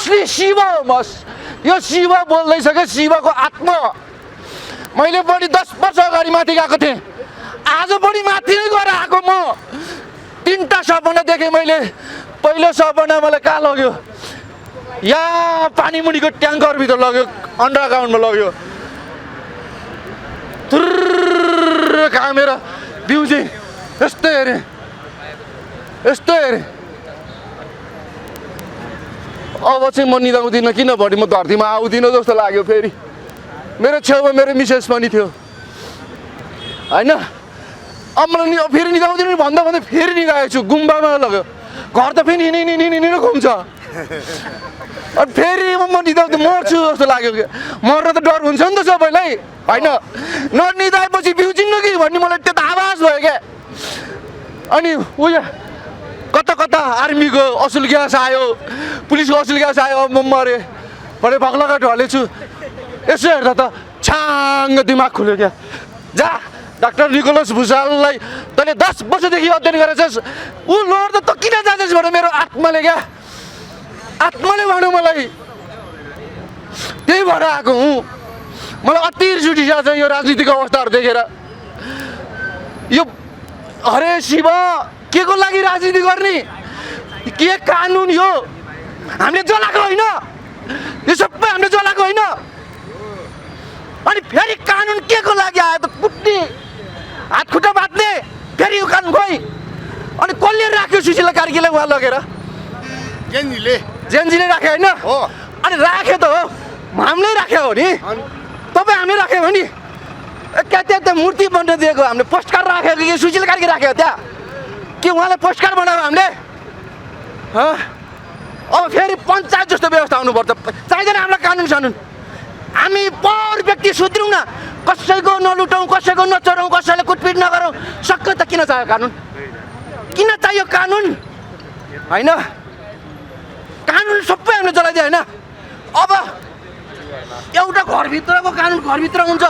असली शिव हो यो शिव बोल्दैछ क्या शिवको आत्मा मैले बढी 10 वर्ष अगाडि माथि गएको थिएँ आज बढी माथि नै गएर आएको म 3टा सपना देखेँ मैले पहिलो सपना मलाई कहाँ लग्यो यहाँ पानी मुनिको ट्याङ्करभित्र लग्यो अन्डरग्राउन्डमा लग्यो कहाँ मेरो बिउ चाहिँ यस्तो हेरेँ अब चाहिँ म निदाउँदिनँ किनभने म धरतीमा आउँदिनँ जस्तो लाग्यो फेरि मेरो छेउमा मेरो मिसेस पनि थियो होइन अब मलाई फेरि निदाउँदिनँ भन्दा भन्दै फेरि निदाएको छु गुम्बामा लग्यो घर त फेरि हिँडेर घुम्छ अनि फेरि म निदाउँदा मर्छु जस्तो लाग्यो कि मर्न त डर हुन्छ नि त सबैलाई होइन ननिदाएपछि बिउ चिन्नु कि भन्ने मलाई त्यो त आवाज भयो क्या अनि उयो कता कता आर्मीको असुल ग्यास आयो पुलिसको असुल ग्यास आयो अब म मरेँ भने भग्लका ढलेछु यसो हेर्दा त छाङ्ग दिमाग खुल्यो क्या जा डाक्टर निकोलस भुसाललाई तैँले 10 वर्षदेखि अध्ययन गरेछस् ऊ लड्दा त किन जाँदैछ भने मेरो आत्माले क्या आत्माले भन्यो मलाई त्यही भएर आएको हुँ मलाई अति रिस उठिसकेको छ यो राजनीतिक अवस्थाहरू देखेर यो हरे शिव के को लागि राजनीति गर्ने के कानुन यो हामीले जलाएको होइन यो सबै हामीले जलाएको होइन अनि फेरि कानुन के को लागि आयो त कुट्ने हात खुट्टा बाँध्ने फेरि यो कानुन खोइ अनि कसले राख्यो सुशीला कार्कीलाई उहाँ लगेर जेनजीले राख्यो होइन अनि राख्यो त हो हामीले राख्यो हो नि तपाईँ हामीले राख्यो हो नि क्या त्यहाँ मूर्ति बन्न दिएको हामीले पोस्टकार्ड राखेको कि सुशीला कार्की राख्यो त्यहाँ के उहाँलाई पोस्टकार्ड बनाएको हामीले अब फेरि पञ्चायत जस्तो व्यवस्था हुनुपर्छ चाहिँदैन हामीलाई कानुन सानुन हामी पर व्यक्ति सुध्रौँ न कसैको नलुटौँ कसैको नचराउँ कसैलाई कुटपिट नगरौँ सक्कै त किन चाहियो कानुन किन चाहियो कानुन होइन कानुन सबै हामीले जलाइदियो होइन अब एउटा घरभित्रको कानुन घरभित्र हुन्छ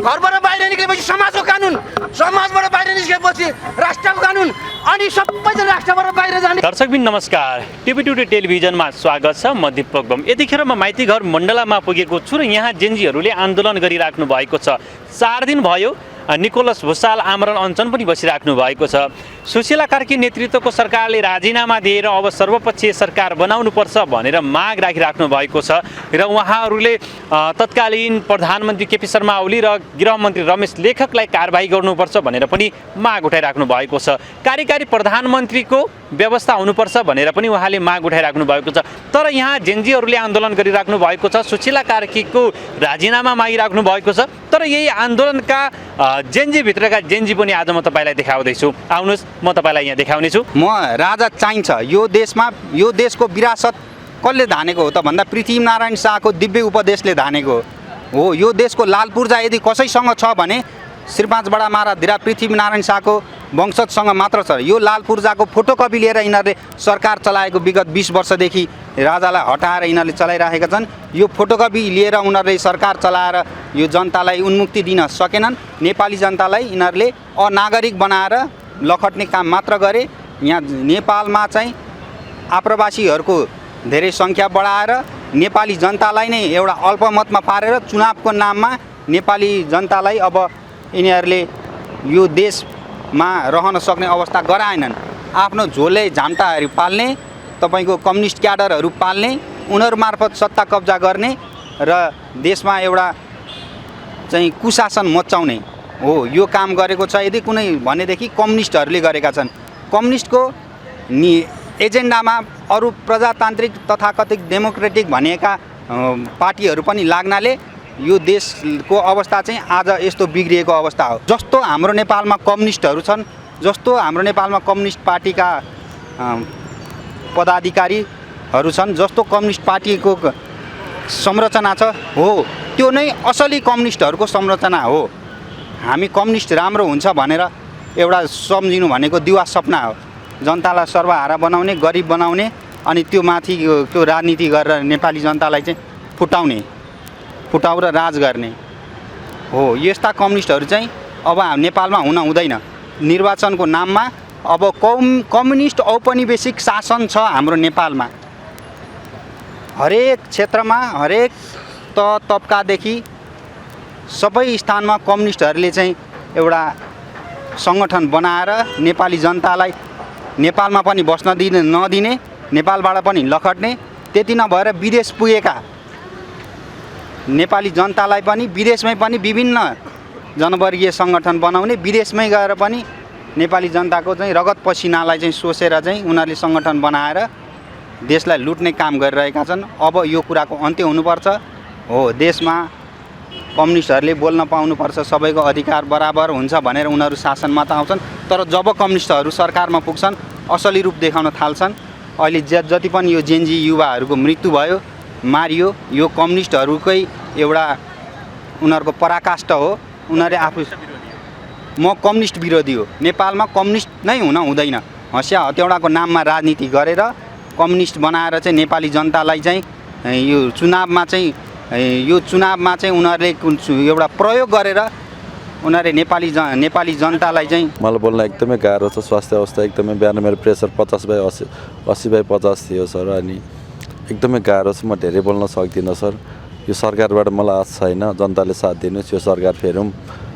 घरबाट बाहिर निस्केपछि समाजको कानुन समाजबाट बाहिर निस्केपछि राष्ट्रको कानुन अनि सबैजना राष्ट्रबाट बाहिर जाने दर्शकबिन नमस्कार टिभी टेलिभिजनमा स्वागत छ म दीपक बम यतिखेर म माइती घर मण्डलामा पुगेको छु र यहाँ जेनजीहरूले आन्दोलन गरिराख्नु भएको छ 4 दिन भयो निकोलस भुसाल आमरण अनसन पनि बसिराख्नु भएको छ सुशीला कार्की नेतृत्वको सरकारले राजीनामा दिएर अब सर्वपक्षीय सरकार बनाउनुपर्छ भनेर माग राखिराख्नु भएको छ र उहाँहरूले तत्कालीन प्रधानमन्त्री केपी शर्मा ओली र गृहमन्त्री रमेश लेखकलाई कारबाही गर्नुपर्छ भनेर पनि माग उठाइराख्नु भएको छ कार्यकारी प्रधानमन्त्रीको व्यवस्था हुनुपर्छ भनेर पनि उहाँले माग उठाइराख्नु भएको छ तर यहाँ जेनजीहरूले आन्दोलन गरिराख्नु भएको छ सुशीला कार्कीको राजीनामा मागिराख्नु भएको छ तर यही आन्दोलनका जेनजी भित्रका जेनजी पनि आज म तपाईँलाई देखाउँदैछु आउनुहोस् म तपाईँलाई यहाँ देखाउने छु म राजा चाहिन्छ यो देशमा यो देशको विरासत कसले धानेको हो त भन्दा पृथ्वीनारायण शाहको दिव्य उपदेशले धानेको हो यो देशको लाल पूर्जा यदि कसैसँग छ भने श्री 5 बडा महाराज पृथ्वीनारायण शाहको वंशजसँग मात्र छ यो लाल पूर्जाको फोटोकपी लिएर यिनीहरूले सरकार चलाएको विगत 20 वर्षदेखि राजालाई हटाएर यिनीहरूले चलाइराखेका छन् यो फोटोकपी लिएर उनीहरूले सरकार चलाएर यो जनतालाई उन्मुक्ति दिन सकेनन् नेपाली जनतालाई यिनीहरूले अनागरिक बनाएर लखट्ने काम मात्र गरे यहाँ नेपालमा चाहिँ आप्रवासीहरूको धेरै सङ्ख्या बढाएर नेपाली जनतालाई नै एउटा अल्पमतमा पारेर चुनावको नाममा नेपाली जनतालाई अब यिनीहरूले यो देशमा रहन सक्ने अवस्था गराएनन् आफ्नो झोले झाम्टाहरू पाल्ने तपाईको कम्युनिस्ट क्याडरहरू पाल्ने उनीहरू मार्फत सत्ता कब्जा गर्ने र देशमा एउटा चाहिँ कुशासन मचाउने हो यो काम गरेको छ यदि कुनै भनेदेखि कम्युनिस्टहरूले गरेका छन् कम्युनिस्टको एजेन्डामा अरू प्रजातान्त्रिक तथाकथित डेमोक्रेटिक भनेका पार्टीहरू पनि लाग्नाले यो देशको अवस्था चाहिँ आज यस्तो बिग्रिएको अवस्था हो जस्तो हाम्रो नेपालमा कम्युनिस्टहरू छन् जस्तो हाम्रो नेपालमा कम्युनिस्ट पार्टीका पदाधिकारीहरू छन् जस्तो कम्युनिस्ट पार्टीको संरचना छ हो त्यो नै असली कम्युनिस्टहरूको संरचना हो हामी कम्युनिस्ट राम्रो हुन्छ भनेर एउटा सम्झिनु भनेको दिवा सपना हो जनतालाई सर्वहारा बनाउने गरिब बनाउने अनि त्यो माथि त्यो राजनीति गरेर नेपाली जनतालाई चाहिँ फुटाउ र राज गर्ने हो यस्ता कम्युनिस्टहरू चाहिँ अब नेपालमा हुन हुँदैन निर्वाचनको नाममा अब कम्युनिस्ट औपनिवेशिक शासन छ हाम्रो नेपालमा हरेक क्षेत्रमा हरेक तबकादेखि सबै स्थानमा कम्युनिस्टहरूले चाहिँ एउटा सङ्गठन बनाएर नेपाली जनतालाई नेपालमा पनि बस्न नदिने, नेपालबाट पनि लखट्ने, त्यति नभएर विदेश पुगेका नेपाली जनतालाई पनि विदेशमै पनि विभिन्न जनवर्गीय सङ्गठन बनाउने, विदेशमै गएर पनि नेपाली जनताको चाहिँ रगत पसिनालाई चाहिँ सोसेर चाहिँ उनीहरूले सङ्गठन बनाएर देशलाई लुट्ने काम गरिरहेका छन्। अब यो कुराको अन्त्य हुनुपर्छ। हो, देशमा कम्युनिस्टहरूले बोल्न पाउनुपर्छ, सबैको अधिकार बराबर हुन्छ भनेर उनीहरू शासनमा त आउँछन्, तर जब कम्युनिस्टहरू सरकारमा पुग्छन् असली रूप देखाउन थाल्छन्। अहिले जति पनि यो जेनजी युवाहरूको मृत्यु भयो, मारियो, यो कम्युनिस्टहरूकै एउटा उनीहरूको पराकाष्ठ हो। उनीहरूले आफू म कम्युनिस्ट विरोधी हो, नेपालमा कम्युनिस्ट नै हुँदैन, हँसिया हत्यौडाको नाममा राजनीति गरेर कम्युनिस्ट बनाएर चाहिँ नेपाली जनतालाई चाहिँ यो चुनावमा चाहिँ उनीहरूले एउटा प्रयोग गरेर उनीहरूले नेपाली जनतालाई चाहिँ मलाई बोल्न एकदमै गाह्रो छ। स्वास्थ्य अवस्था एकदमै, बिहान मेरो प्रेसर 50/80 थियो सर, अनि एकदमै गाह्रो छ। म धेरै बोल्न सक्दिनँ सर। यो सरकारबाट मलाई आश छैन, जनताले साथ दिनुहोस्, यो सरकार फेरौँ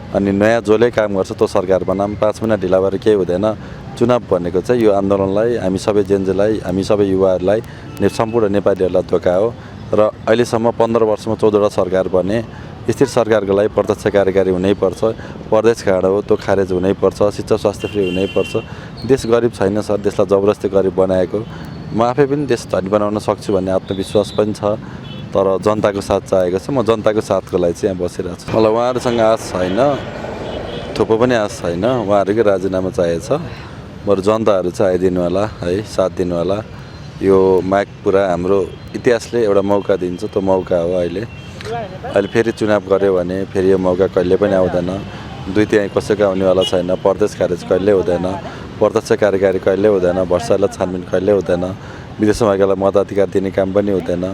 अनि नयाँ जसले काम गर्छ त्यो सरकार बनाऊँ। 5 महिना ढिला भएर केही हुँदैन। चुनाव भनेको चाहिँ यो आन्दोलनलाई, हामी सबै जेनजीलाई, हामी सबै युवाहरूलाई, सम्पूर्ण नेपालीहरूलाई धोका हो। र अहिलेसम्म 15 वर्षमा 14वटा सरकार बने। स्थिर सरकारको लागि प्रत्यक्ष कार्यकारी हुनैपर्छ, प्रदेश कार्ड हो त्यो खारेज हुनैपर्छ, शिक्षा स्वास्थ्य फ्री हुनैपर्छ। देश गरिब छैन सर, देशलाई जबरजस्ती गरिब बनाएको। म आफै पनि देश धनी बनाउन सक्छु भन्ने आत्मविश्वास पनि छ, तर जनताको साथ चाहेको छ। म जनताको साथको लागि चाहिँ यहाँ बसिरहेको छु। मलाई उहाँहरूसँग आश छैन, थुप्रो पनि आश छैन, उहाँहरूकै राजीनामा चाहिएको छ। बरु जनताहरू चाहिँ आइदिनु होला है, साथ दिनु होला। यो माग पुरा हाम्रो इतिहासले एउटा मौका दिन्छ, त्यो मौका हो। अहिले फेरि चुनाव गऱ्यो भने फेरि यो मौका कहिले पनि आउँदैन। 2/3 कसैको आउनेवाला छैन। प्रदेश खारेज कहिले हुँदैन, प्रत्यक्ष कार्यकारी कहिले हुँदैन, भ्रष्टाचार छानबिन कहिले हुँदैन, विदेशमा भएकालाई मताधिकार दिने काम पनि हुँदैन।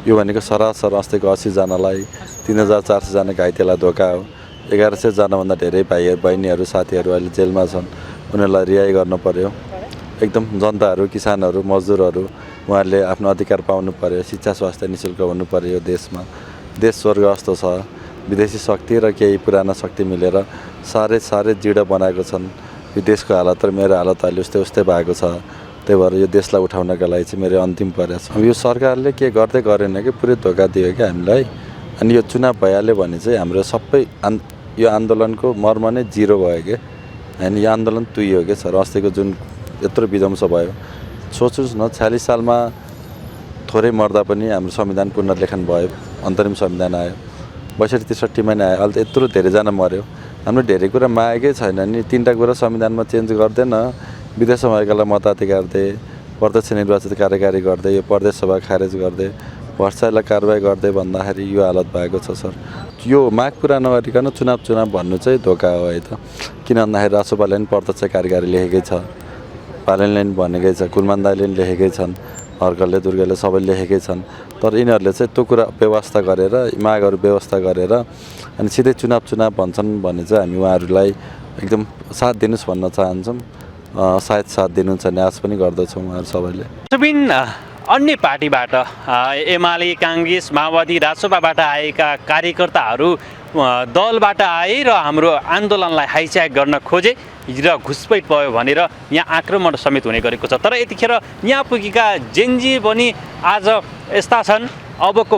यो भनेको सरासर अस्तिको 80 जनालाई 3400 जना घाइतेलाई धोका हो। 1100 जनाभन्दा धेरै भाइ बहिनीहरू साथीहरू अहिले जेलमा छन्, उनीहरूलाई रिहाई गर्नु पर्यो। एकदम जनताहरू, किसानहरू, मजदुरहरू उहाँहरूले आफ्नो अधिकार पाउनु पर्यो। शिक्षा स्वास्थ्य निःशुल्क हुनु पर्यो। यो देशमा देश स्वर्ग जस्तो छ। विदेशी शक्ति र केही पुराना शक्ति मिलेर साह्रै जिडो बनाएको छन् यो देशको हालत। र मेरो हालत अहिले उस्तै भएको छ। त्यही भएर यो देशलाई उठाउनका लागि चाहिँ मेरो अन्तिम प्रयास छ। यो सरकारले के गर्दै गरेन कि पुरै धोका दियो क्या हामीलाई। अनि यो चुनाव भइहाल्यो भने चाहिँ हाम्रो सबै यो आन्दोलनको मर्म नै जिरो भयो क्या। अनि यो आन्दोलन तुइयो क्या सर। अस्तिको जुन यत्रो विध्वंस भयो, सोच्नुहोस् न, 46 सालमा थोरै मर्दा पनि हाम्रो संविधान पुनर्लेखन भयो, अन्तरिम संविधान आयो। 62-63 नै आयो। अहिले त यत्रो धेरैजना मऱ्यो। हाम्रो धेरै कुरा मागेकै छैन नि। 3टा कुरा संविधानमा चेन्ज गर्दैन, विदेशमा भएकालाई मताधिकार दे, प्रत्यक्ष निर्वाचित कार्यकारी गर्दै, यो प्रदेश सभा खारेज गर्दै, भ्रष्टाचारलाई कारबाही गर्दै भन्दाखेरि यो हालत भएको छ सर। यो माग पुरा नगरिकन चुनाव भन्नु चाहिँ धोका हो है त। किन भन्दाखेरि रासोपाले पनि प्रत्यक्ष कार्यकारी लेखेकै छ, पालनले पनि भनेकै छ, कुलमान दाइले पनि लेखेकै छन्, हर्कलले दुर्गाले सबै लेखेकै छन्। तर यिनीहरूले चाहिँ त्यो कुरा व्यवस्था गरेर, मागहरू व्यवस्था गरेर अनि सिधै चुनाव भन्छन् भने चाहिँ हामी उहाँहरूलाई एकदम साथ दिनुहोस् भन्न चाहन्छौँ। सायद साथ दिनुहुन्छ भन्ने आश पनि गर्दछौँ उहाँहरू सबैले। विभिन्न अन्य पार्टीबाट एमाले, काङ्ग्रेस, माओवादी, रासोपाबाट आएका कार्यकर्ताहरू दलबाट आए र हाम्रो आन्दोलनलाई हाइज्याक गर्न खोजे र घुसपैठ भयो भनेर यहाँ आक्रमण समेत हुने गरेको छ। तर यतिखेर यहाँ पुगेका जेनजी पनि आज यस्ता छन्, अबको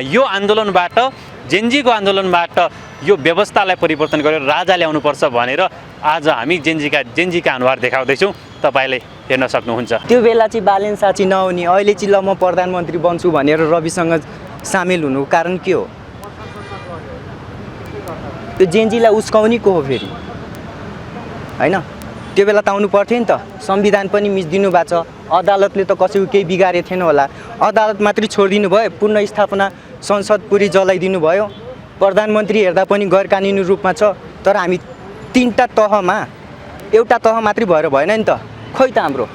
यो आन्दोलनबाट, जेनजीको आन्दोलनबाट यो व्यवस्थालाई परिवर्तन गरेर राजा ल्याउनुपर्छ भनेर आज हामी जेनजीका अनुहार देखाउँदैछौँ। तपाईँले हेर्न सक्नुहुन्छ। त्यो बेला चाहिँ बालेन साँची नहुने, अहिले चाहिँ ल म प्रधानमन्त्री बन्छु भनेर रविसँग सामेल हुनुको कारण के हो? त्यो जेनजीलाई उस्काउने को हो फेरि? होइन, त्यो बेला त आउनु पर्थ्यो नि त। संविधान पनि मिचिदिनु भएको छ, अदालतले त कसैको केही बिगारेको थिएन होला। अदालत मात्रै छोडिदिनु भयो, पुनर्स्थापना संसद पुरै जलाइदिनु भयो। प्रधानमन्त्री हेर्दा पनि गैर कानुनी रूपमा छ। तर हामी 3टा तहमा एउटा तह मात्रै भएर भएन नि त। खोइ त हाम्रो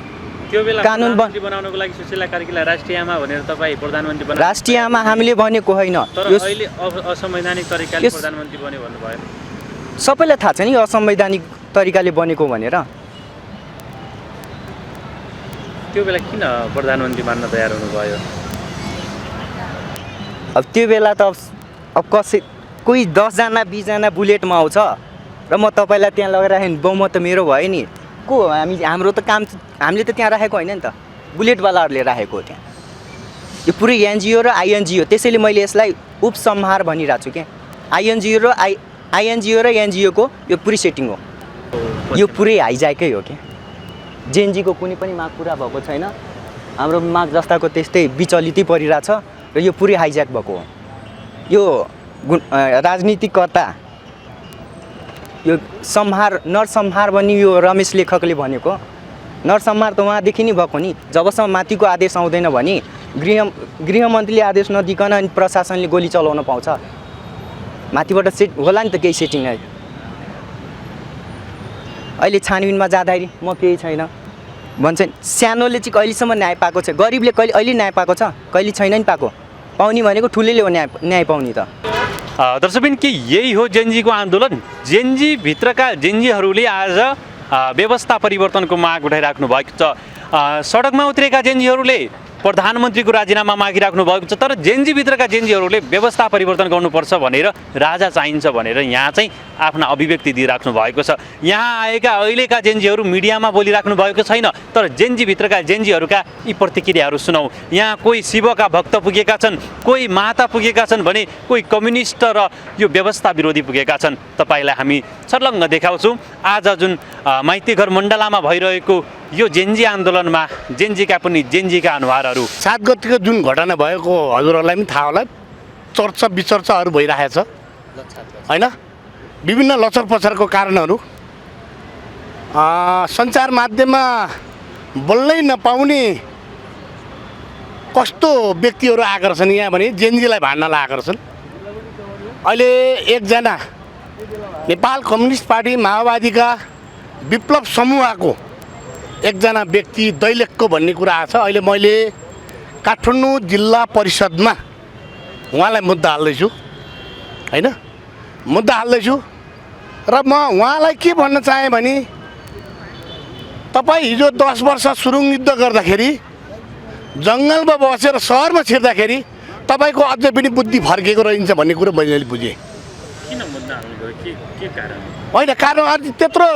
त्यो बेला कानुन बनाउनको लागि सुशीला कार्कीलाई राष्ट्रिय आमा भनेर तपाईँ प्रधानमन्त्री बनाउनु। राष्ट्रिय आमा हामीले भनेको होइन, तर अहिले असंवैधानिक तरिकाले प्रधानमन्त्री बन्यो भन्नुभयो। सबैलाई थाहा छ नि असंवैधानिक तरिकाले बनेको भनेर। त्यो बेला किन प्रधानमन्त्री मान्न तयार हुनुभयो? अब त्यो बेला त अब कोही 10जना 20जना बुलेटमा आउँछ र म तपाईँलाई त्यहाँ लगेर राखेँ भने बहुमत त मेरो भयो नि। को हाम्रो त काम हामीले त त्यहाँ राखेको होइन नि त, बुलेटवालाहरूले राखेको हो त्यहाँ। यो पुरै एनजिओ र आइएनजिओ, त्यसैले मैले यसलाई उपसंहार भनिरहेको छु क्या। आइएनजिओ र एनजिओको यो पुरै सेटिङ हो, यो पुरै हाइज्याकै हो क्या। जेएनजीको कुनै पनि माग पुरा भएको छैन, हाम्रो माग जस्ताको त्यस्तै विचलितै परिरहेछ र यो पुरै हाइज्याक भएको हो। यो राजनीतिकर्ता, यो नरसंहार भन्ने यो रमेश लेखकले भनेको, नरसंहार त उहाँदेखि नै भएको नि। जबसम्म माथिको आदेश आउँदैन भने गृहमन्त्रीले आदेश नदिकन अनि प्रशासनले गोली चलाउन पाउँछ? माथिबाट सेट होला नि त केही सेटिङ है। अहिले छानबिनमा जाँदाखेरि म केही छैन भन्छन्, सानोले चाहिँ कहिलेसम्म न्याय पाएको छ? गरिबले अहिले न्याय पाएको छ? कहिले छैन नि पाएको। पाउने भनेको ठुलैले हो न्याय पाउने त। दर्शकबिन के यही हो जेएनजीको आन्दोलन? जेएनजीहरूले आज व्यवस्था परिवर्तनको माग उठाइराख्नु भएको छ। सडकमा उत्रेका जेएनजीहरूले प्रधानमन्त्रीको राजीनामा मागिराख्नु भएको छ, तर जेएनजीभित्रका जेएनजीहरूले व्यवस्था परिवर्तन गर्नुपर्छ भनेर, राजा चाहिन्छ भनेर यहाँ चाहिँ आफ्ना अभिव्यक्ति दिइराख्नु भएको छ। यहाँ आएका अहिलेका जेएनजीहरू मिडियामा बोलिराख्नु भएको छैन, तर जेएनजीभित्रका जेएनजीहरूका यी प्रतिक्रियाहरू सुनौँ। यहाँ कोही शिवका भक्त पुगेका छन्, कोही माता पुगेका छन् भने कोही कम्युनिस्ट र यो व्यवस्था विरोधी पुगेका छन्। तपाईँलाई हामी छर्लङ्ग देखाउँछौँ आज जुन माइतीघर मण्डलामा भइरहेको यो जेएनजी आन्दोलनमा जेएनजीका अनुहारहरू। 7 गतिको जुन घटना भएको हजुरहरूलाई पनि थाहा होला, चर्चा विचर्चाहरू भइरहेछ होइन। विभिन्न लचर पचरको कारणहरू, सञ्चार माध्यममा बोल्नै नपाउने कस्तो व्यक्तिहरू आएका छन् यहाँ भने जेएनजीलाई भाड्नलाई आएका छन्। अहिले एकजना नेपाल कम्युनिस्ट पार्टी माओवादीका विप्लव समूहको एकजना व्यक्ति दैलेखको भन्ने कुरा आएको छ। अहिले मैले काठमाडौँ जिल्ला परिषदमा उहाँलाई मुद्दा हाल्दैछु होइन, मुद्दा हाल्दैछु र म उहाँलाई के भन्न चाहेँ भने तपाईँ हिजो 10 वर्ष सुरुङ युद्ध गर्दाखेरि जङ्गलमा बसेर सहरमा छिर्दाखेरि तपाईँको अझै पनि बुद्धि फर्केको रहन्छ भन्ने कुरो मैले बुझेँ। किन मुद्दा हाल्नुभयो? के कारण? होइन कारण अझै त्यत्रो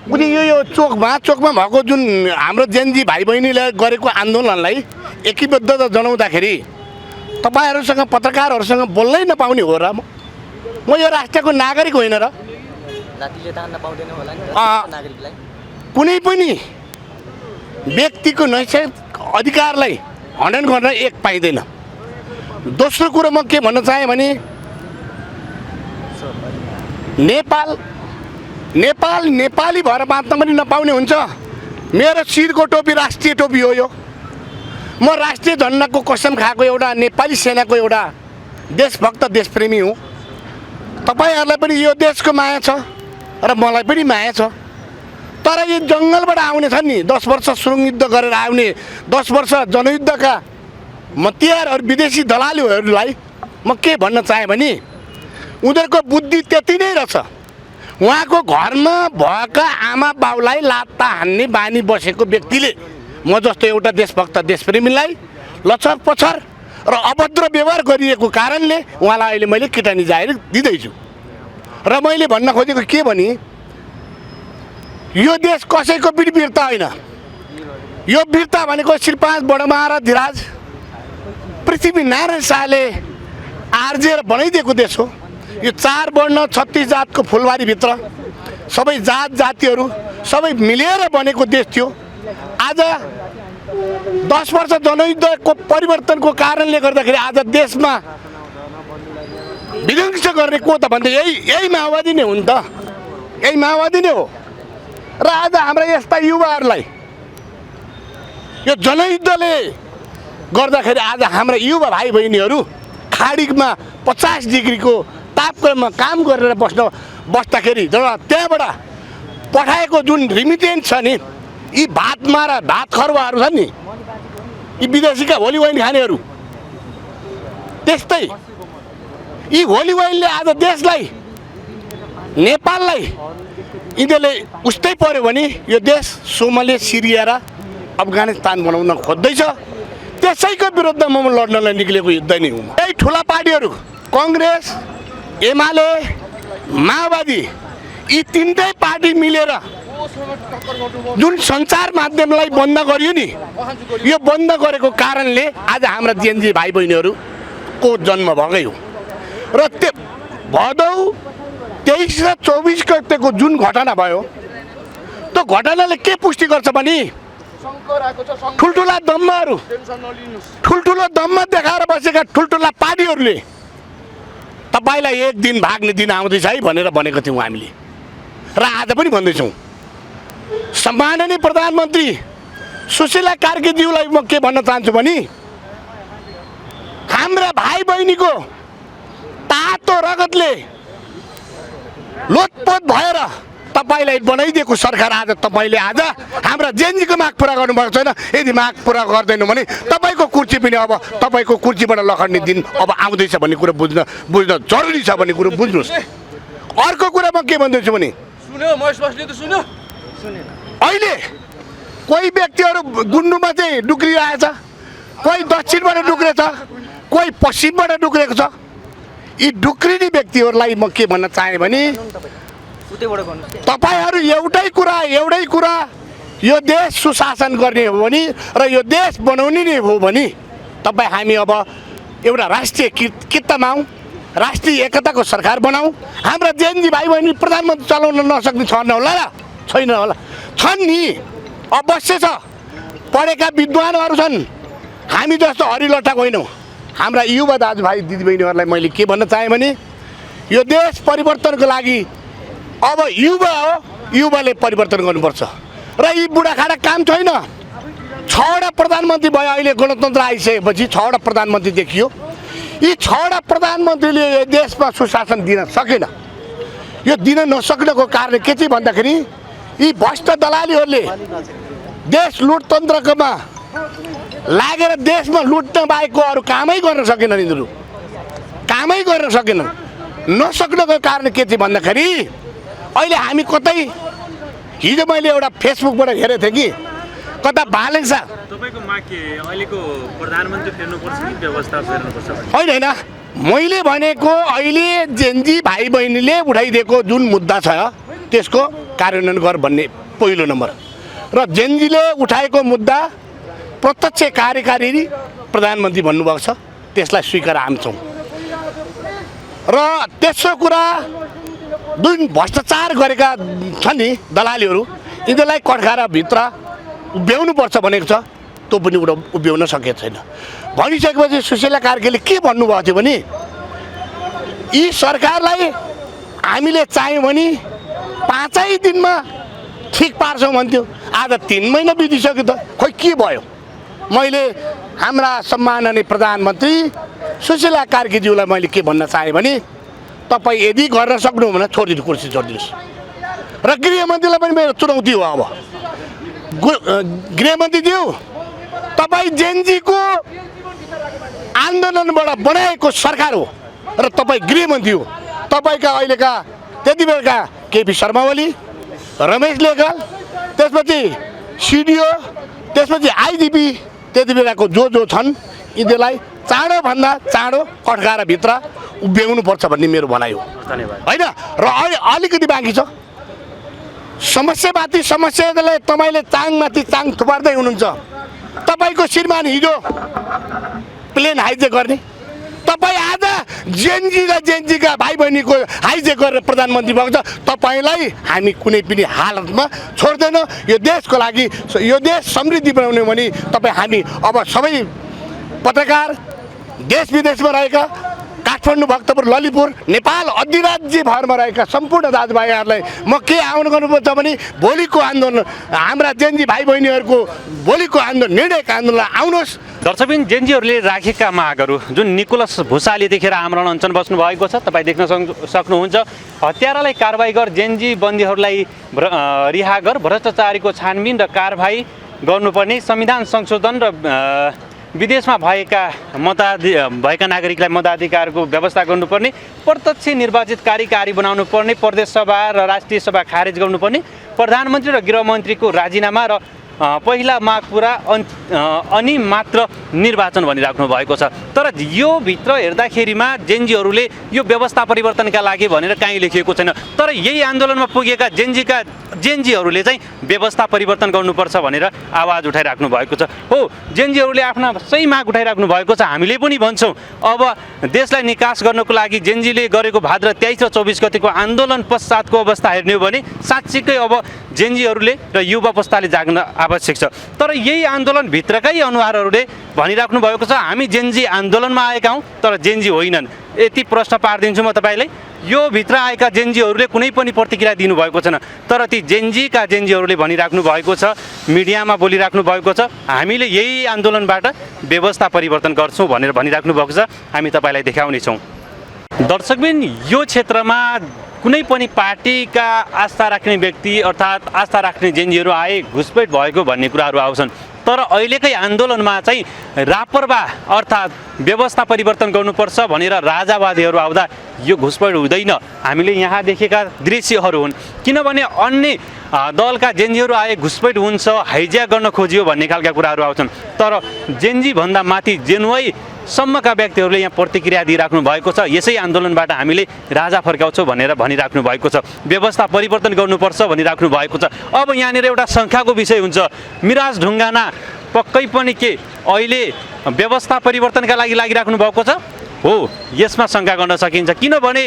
उनी यो चोकमा भएको जुन हाम्रो जेएनजी भाइ बहिनीले गरेको आन्दोलनलाई एकीबद्ध जनाउँदाखेरि तपाईँहरूसँग पत्रकारहरूसँग बोल्नै नपाउने हो र? म यो राष्ट्रको नागरिक होइन र? कुनै पनि व्यक्तिको नैतिक अधिकारलाई हनन गर्न एक पाइँदैन। दोस्रो कुरो म के भन्न चाहेँ भने नेपाली भएर बाँच्न पनि नपाउने हुन्छ। मेरो शिरको टोपी राष्ट्रिय टोपी हो। यो म राष्ट्रिय झन्डाको कसम खाएको एउटा नेपाली सेनाको एउटा देशभक्त देशप्रेमी हुँ। तपाईँहरूलाई पनि यो देशको माया छ र मलाई पनि माया छ, तर यो जङ्गलबाट आउने छन् नि 10 वर्ष सुरुङ युद्ध गरेर आउने, 10 वर्ष जनयुद्धका मतियारहरू विदेशी दलालीहरूलाई म के भन्न चाहेँ भने उनीहरूको बुद्धि त्यति नै रहेछ। उहाँको घरमा भएका आमा बाउलाई लात्ता हान्ने बानी बसेको व्यक्तिले म जस्तो एउटा देशभक्त देशप्रेमीलाई लचर पछर र अभद्र व्यवहार गरिएको कारणले उहाँलाई अहिले मैले किटानी जाहेर दिँदैछु। र मैले भन्न खोजेको के भने यो देश कसैको पनि वीरता होइन। यो वीरता भनेको श्री 5 बडमहाराज धिराज पृथ्वीनारायण शाहले आर्जेर बनाइदिएको देश हो। यो 4 वर्ण 36 जातको फुलबारीभित्र सबै जात जातिहरू सबै मिलेर बनेको देश थियो। आज 10 वर्ष जनयुद्धको परिवर्तनको कारणले गर्दाखेरि आज देशमा विध्वंस गर्ने को त भन्दा यही माओवादी नै हो नि त, यही माओवादी नै हो। र आज हाम्रा यस्ता युवाहरूलाई यो जनयुद्धले गर्दाखेरि आज हाम्रा युवा भाइ बहिनीहरू खाडीमा 50 डिग्रीको तापक्रममा काम गरेर बस्दाखेरि त्यहाँबाट पठाएको जुन रिमिटेन्स छ नि, यी भात खरुवाहरू छन् नि, यी विदेशीका होली वाइन खानेहरू, त्यस्तै यी होली वाइनले आज देशलाई नेपाललाई यिनीहरूले उस्तै पर्यो भने यो देश सोमालिया सिरिया र अफगानिस्तान बनाउन खोज्दैछ। त्यसैको विरुद्धमा म लड्नलाई निक्लेको युद्ध नै हुँ। यही ठुला पार्टीहरू कङ्ग्रेस, एमाले, माओवादी यी तिनटै पार्टी मिलेर जुन सञ्चार माध्यमलाई बन्द गरियो नि, यो बन्द गरेको कारणले आज हाम्रा जेएनजी भाइ बहिनीहरूको जन्म भएकै हो। र त्यो भदौ 23 र 24 गतेको जुन घटना भयो, त्यो घटनाले के पुष्टि गर्छ भने ठुल्ठुला दम्महरू, ठुल्ठुलो दम्म देखाएर बसेका ठुल्ठुला पार्टीहरूले तपाईँलाई एक दिन भाग्ने दिन आउँदैछ है भनेर भनेको थियौँ हामीले, र आज पनि भन्दैछौँ। सम्माननीय प्रधानमन्त्री सुशीला कार्कीज्यूलाई म के भन्न चाहन्छु भने हाम्रा भाइ बहिनीको तातो रगतले लोतपोत भएर तपाईँलाई बनाइदिएको सरकार आज तपाईँले आज हाम्रा जेएनजीको माग पुरा गर्नुभएको छैन। यदि माग पुरा गर्दैन भने तपाईँको कुर्सी पनि अब तपाईँको कुर्सीबाट लखड्ने दिन अब आउँदैछ भन्ने कुरो बुझ्न जरुरी छ भन्ने कुरो बुझ्नुहोस्। अर्को कुरा म के भन्दैछु भने अहिले कोही व्यक्तिहरू गुन्डुमा चाहिँ डुक्रिरहेछ, कोही दक्षिणबाट डुक्रेछ, कोही पश्चिमबाट डुक्रेको छ। यी डुक्रिने व्यक्तिहरूलाई म के भन्न चाहेँ भने तपाईँहरू एउटै कुरा यो देश सुशासन गर्ने हो भने र यो देश बनाउने नै हो भने तपाईँ हामी अब एउटा राष्ट्रिय कित्तामा आउँ, राष्ट्रिय एकताको सरकार बनाऊ। हाम्रा जेएनजी भाइ बहिनी प्रधानमन्त्री चलाउन नसक्ने छन् होला र छैन होला? छन् नि, अवश्य छ। पढेका विद्वानहरू छन्, हामी जस्तो हरिलट्टा होइनौँ। हाम्रा युवा दाजुभाइ दिदीबहिनीहरूलाई मैले के भन्न चाहेँ भने यो देश परिवर्तनको लागि अब युवा हो, युवाले परिवर्तन गर्नुपर्छ। र यी बुढाखाडा काम छैन। 6वटा प्रधानमन्त्री भयो, अहिले गणतन्त्र आइसकेपछि 6वटा प्रधानमन्त्री देखियो। यी 6वटा प्रधानमन्त्रीले यो देशमा सुशासन दिन सकेन। यो दिन नसक्नको कारण के चाहिँ भन्दाखेरि यी भ्रष्ट दलालीहरूले देश लुटतन्त्रकोमा लागेर देशमा लुट्न बाहेकको अरू कामै गर्न सकेनन्। यिनीहरू कामै गर्न सकेनन्। नसक्नको कारण के चाहिँ भन्दाखेरि अहिले हामी कतै, हिजो मैले एउटा फेसबुकबाट हेरेको थिएँ कि कता भालेङ्सा तपाईँको माग के अहिलेको प्रधानमन्त्री फेर्नुपर्छ कि व्यवस्था फेर्नुपर्छ? होइन, मैले भनेको अहिले जेएनजी भाइ बहिनीले उठाइदिएको जुन मुद्दा छ त्यसको कार्यान्वयन गर भन्ने पहिलो नम्बर। र जेएनजीले उठाएको मुद्दा प्रत्यक्ष कार्यकारी प्रधानमन्त्री भन्नुभएको छ, त्यसलाई स्वीकार हान्छौँ। र तेस्रो कुरा जुन भ्रष्टाचार गरेका छन् नि दलालीहरू, यिनीहरूलाई कठघराभित्र उभ्याउनुपर्छ भनेको छ, त्यो पनि उभ्याउन सकेको छैन। भनिसकेपछि सुशीला कार्कीले के भन्नुभएको थियो भने यी सरकारलाई हामीले चाह्यौँ भने 5 दिनमा ठिक पार्छौँ भन्थ्यो। आज 3 महिना बितिसक्यो त, खोइ के भयो? मैले हाम्रा सम्माननीय प्रधानमन्त्री सुशीला कार्कीज्यूलाई मैले के भन्न चाहेँ भने तपाईँ यदि गर्न सक्नु भने छोडिदिनु, कुर्सी छोडिदिनुहोस्। र गृहमन्त्रीलाई पनि मेरो चुनौती हो। अब गृहमन्त्रीज्यू, तपाईँ जेएनजीको आन्दोलनबाट बनाएको सरकार हो र तपाईँ गृहमन्त्री हो। तपाईँका अहिलेका त्यति बेलका केपी शर्मा ओली, रमेश लेखल, त्यसपछि सिडिओ, त्यसपछि आइजिपी, त्यति बेलाको जो छन् यिनीहरूलाई चाँडोभन्दा चाँडो कठघराभित्र उभ्याउनुपर्छ भन्ने मेरो भनाइ हो। धन्यवाद। होइन, र अलिकति बाँकी छ। समस्यामाथि समस्यालाई तपाईँले चाङमाथि चाङ थुपार्दै हुनुहुन्छ। तपाईँको श्रीमान हिजो प्लेन हाइजेक गर्ने, तपाईँ आज जेएनजीका भाइ बहिनीको हाइजेक गरेर प्रधानमन्त्री भएको छ। तपाईँलाई हामी कुनै पनि हालतमा छोड्दैनौँ। यो देशको लागि, यो देश समृद्धि बनाउने भने तपाईँ हामी अब सबै पत्रकार, देश विदेशमा रहेका, काठमाडौँ, भक्तपुर, ललितपुर, नेपाल अधिराज्य भरमा रहेका सम्पूर्ण दाजुभाइहरूलाई म के आह्वान गर्नुपर्छ भने भोलिको आन्दोलन, हाम्रा जेएनजी भाइ बहिनीहरूको भोलिको आन्दोलन, निर्णायक आन्दोलन आउनुहोस्। दर्शकबिन, जेएनजीहरूले राखेका मागहरू जुन निकोलस भुसालले देखेर आमरण अनसन बस्नु भएको छ, तपाईँ देख्न सक्नुहुन्छ। हत्यारालाई कारबाही गर, जेएनजी बन्दीहरूलाई रिहा गर, भ्रष्टाचारीको छानबिन र कारबाही गर्नुपर्ने, संविधान संशोधन र विदेशमा भएका नागरिकलाई मताधिकारको व्यवस्था गर्नुपर्ने, प्रत्यक्ष निर्वाचित कार्यकारी बनाउनु पर्ने, प्रदेश सभा र राष्ट्रिय सभा खारेज गर्नुपर्ने, प्रधानमन्त्री र गृहमन्त्रीको राजीनामा र पहिला माग पुरा अनि मात्र निर्वाचन भनिराख्नु भएको छ। तर यो भित्र हेर्दाखेरिमा जेनजीहरूले यो व्यवस्था परिवर्तनका लागि भनेर कहीँ लेखिएको छैन। तर यही आन्दोलनमा पुगेका जेनजीहरूले चाहिँ व्यवस्था परिवर्तन गर्नुपर्छ भनेर आवाज उठाइराख्नु भएको छ। हो, जेनजीहरूले आफ्ना सही माग उठाइराख्नु भएको छ। हामीले पनि भन्छौँ अब देशलाई निकास गर्नको लागि जेनजीले गरेको भाद्र 23 र 24 गतिको आन्दोलन पश्चातको अवस्था हेर्ने हो भने साँच्चीकै अब जेनजीहरूले र युवा पुस्ताले जाग्न आवश्यक छ। तर यही आन्दोलनभित्रकै अनुहारहरूले भनिराख्नु भएको छ हामी जेनजी आन्दोलनमा आएका हौँ तर जेनजी होइनन्। यति प्रश्न पारिदिन्छु म तपाईँलाई, यो भित्र आएका जेनजीहरूले कुनै पनि प्रतिक्रिया दिनुभएको छैन। तर ती जेनजीहरूले भनिराख्नु भएको छ, मिडियामा बोलिराख्नु भएको छ हामीले यही आन्दोलनबाट व्यवस्था परिवर्तन गर्छौँ भनेर भनिराख्नु भएको छ। हामी तपाईँलाई देखाउनेछौँ। दर्शकबिन, यो क्षेत्रमा कुनै पनि पार्टीका आस्था राख्ने व्यक्ति अर्थात् आस्था राख्ने जेनजीहरू आए घुसपेट भएको भन्ने कुराहरू आउँछन्। तर अहिलेकै आन्दोलनमा चाहिँ रापरवा अर्थात् व्यवस्था परिवर्तन गर्नुपर्छ भनेर राजावादीहरू आउँदा यो घुसपेट हुँदैन। हामीले यहाँ देखेका दृश्यहरू हुन्। किनभने अन्य दलका जेनजीहरू आए घुसपेट हुन्छ, हाइज्याक गर्न खोजियो भन्ने खालका कुराहरू आउँछन्। तर जेनजी भन्दा माथि जेनवाई सम्मका व्यक्तिहरूले यहाँ प्रतिक्रिया दिइराख्नु भएको छ। यसै आन्दोलनबाट हामीले राजा फर्काउँछौँ भनेर भनिराख्नु भएको छ, व्यवस्था परिवर्तन गर्नुपर्छ भनिराख्नु भएको छ। अब यहाँनिर एउटा शङ्काको विषय हुन्छ, मिराज ढुङ्गाना पक्कै पनि के अहिले व्यवस्था परिवर्तनका लागि लागिराख्नु भएको छ? हो, यसमा शङ्का गर्न सकिन्छ। किनभने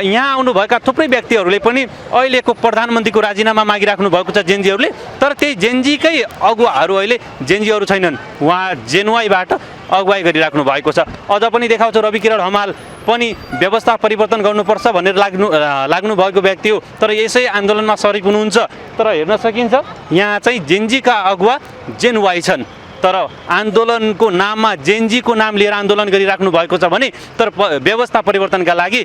यहाँ आउनुभएका थुप्रै व्यक्तिहरूले पनि अहिलेको प्रधानमन्त्रीको राजीनामा मागिराख्नु भएको छ जेनजीहरूले। तर त्यही जेनजीकै अगुवाहरू अहिले जेनजीहरू छैनन्, उहाँ जेनवाईबाट अगुवाई गरिराख्नु भएको छ। अझ पनि देखाउँछु, रविकिरण हमाल पनि व्यवस्था परिवर्तन गर्नुपर्छ भनेर लाग्नु भएको व्यक्ति हो। तर यसै आन्दोलनमा सरिक हुनुहुन्छ। तर हेर्न सकिन्छ यहाँ चाहिँ जेनजीका अगुवा जेनवाई छन्। तर आन्दोलनको नाममा जेनजीको नाम लिएर आन्दोलन गरिराख्नु भएको छ भने तर व्यवस्था परिवर्तनका लागि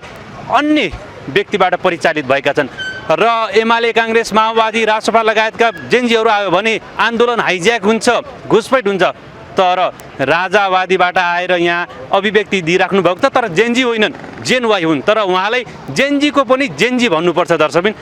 अन्य व्यक्तिबाट परिचालित भएका छन्। र एमाले, काङ्ग्रेस, माओवादी, रासपा लगायतका जेनजीहरू आयो भने आन्दोलन हाइज्याक हुन्छ, घुसपेट हुन्छ। तर राजावादीबाट आएर यहाँ अभिव्यक्ति दिइराख्नु भएको छ। तर जेनजी होइनन्, जेनवाई हुन्। तर उहाँलाई जेनजीको पनि जेनजी भन्नुपर्छ दर्शकबिन।